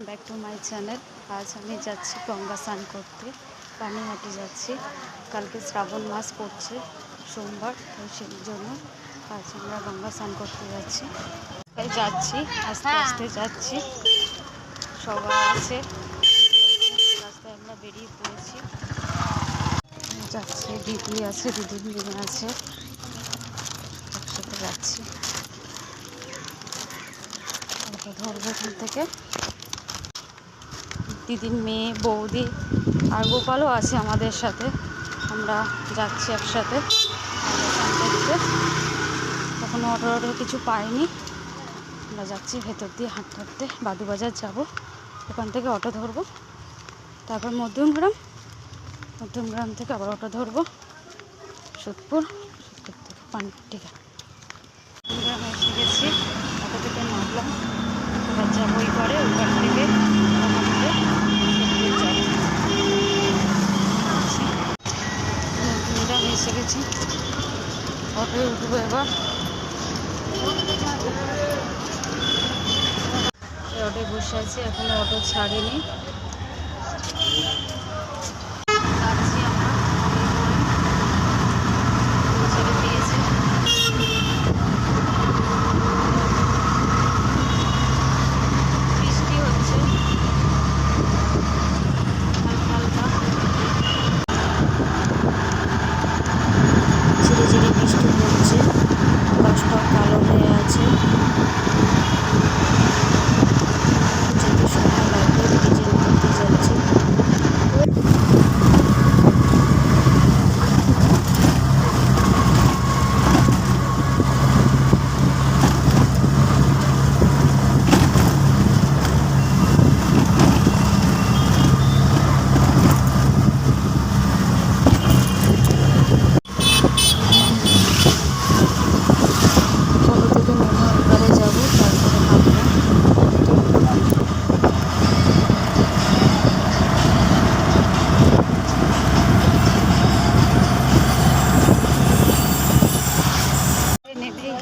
Back to my channel. আজ আমি যাচ্ছি গঙ্গা স্নান করতে, পানিহাটি যাচ্ছি। কালকে শ্রাবণ মাস পড়ছে সোমবার, তো সেই জন্য আজ আমরা গঙ্গা স্নান করতে যাচ্ছি। আস্তে আস্তে যাচ্ছি, সবাই আছে রাস্তায়, আমরা বেরিয়ে পড়েছি। যাচ্ছি, দিদি আছে, দিদির মেয়ে আছে, একসাথে যাচ্ছি। ধরবো এখান থেকে, দিদির মেয়ে, বৌদি আর গোপালও আছে আমাদের সাথে। আমরা যাচ্ছি একসাথে করতে। এখনও অটো কিছু পাইনি, আমরা যাচ্ছি ভেতর দিয়ে হাঁটতে হাঁটতে। বাদুবাজার যাব, ওখান থেকে অটো ধরবো, তারপর মধ্যমগ্রাম থেকে আবার অটো ধরবো সোদপুর থেকে পানিহাটি। মধ্যমগ্রামে এসে গেছি, অটো থেকে নামলাম, এবার যাবো ওই ঘরে, ওই ঘর থেকে এসে গেছি, অটোয় উঠবো। এবার অটোয় বসে আছি, এখনো অটো ছাড়েনি। ছেড়ে দিয়েছে, বৃষ্টি হচ্ছে হালকা হালকা, ঝিরি ঝিরি বৃষ্টি পড়ছে, আকাশটা কালো হয়ে আছে। যেতে সময় লাগবে, ব্রিজের উপর দিয়ে যাচ্ছি।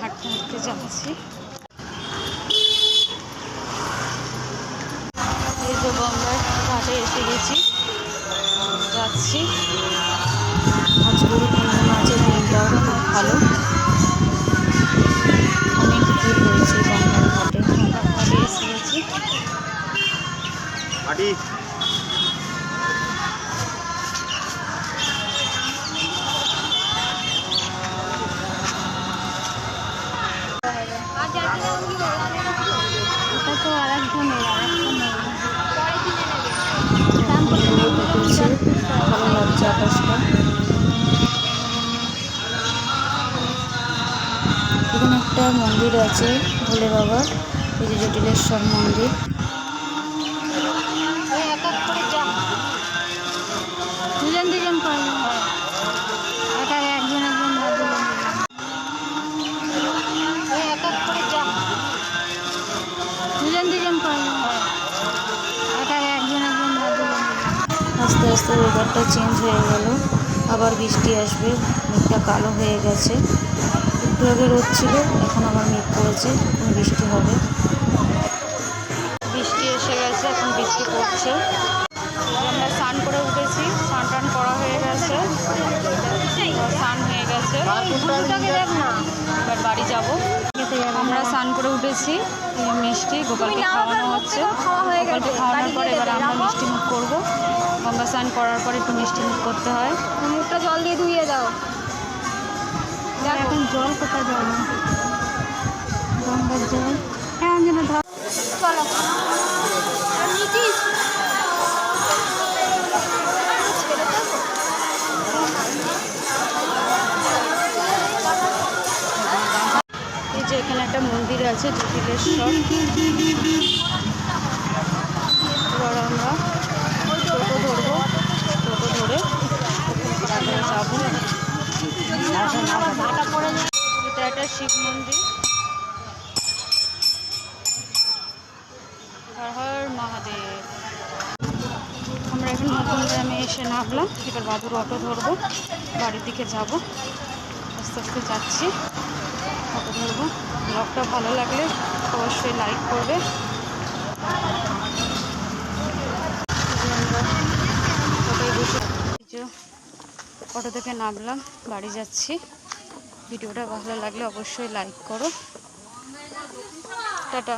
হাঁটতে হাঁটতে যাচ্ছি, এই যে গঙ্গার ঘাটে এসে গেছি, যাচ্ছি। আজ গুরু পূর্ণিমা আছে, দিনটাও খুব ভালো, অনেক ভিড় হয়েছে গঙ্গার ঘাটে। গঙ্গার ঘাটে এসে গেছি। ওটা তো আরেকজনের, ভালো লাগছে আকাশটা। এখানে একটা মন্দির আছে ভোলে বাবার, এই যে জটিলেশ্বর মন্দির। দুজন করে একজন আস্তে আস্তে ওয়েদারটা চেঞ্জ হয়ে গেল, আবার বৃষ্টি আসবে, মেঘটা কালো হয়ে গেছে। একটু আগে রোদ ছিল, এখন আবার মেঘ পড়েছে, এখন বৃষ্টি হবে। বৃষ্টি এসে গেছে, এখন বৃষ্টি পড়ছে। আমরা স্নান করে উঠেছি, স্নান টান করা হয়ে গেছে, স্নান হয়ে গেছে, এবার বাড়ি যাবো। আমরা স্নান করে উঠেছি, মিষ্টি গোপালকে খাওয়ানো হচ্ছে। গোপালকে খাওয়ানোর পর এবার আমরা মিষ্টি মুখ করবো। গঙ্গা স্নান করার পর একটু মিষ্টি মুখ করতে হয়। মুখটা জল দিয়ে ধুয়ে দাও। এখন জল কোথায় যাবে, গঙ্গার জল। হ্যাঁ যেন ধর, চলো যে এখানে একটা মন্দির আছে জটিলেশ্বর। এবার আমরা টোটো ধরবো, টোটো ধরে যাবো। এটা একটা শিব মন্দির। হর হর মহাদেব। আমরা এখন মধ্যমগ্রামে এসে নামলাম, এবার বাদুর অটো ধরবো, বাড়ির দিকে যাব। আস্তে আস্তে যাচ্ছি, অটো ধরবো। ব্লগটা ভালো লাগলে অবশ্যই লাইক করবে। অটো থেকে নামলাম, বাড়ি যাচ্ছি। ভিডিওটা ভালো লাগলে অবশ্যই লাইক করো। টাটা।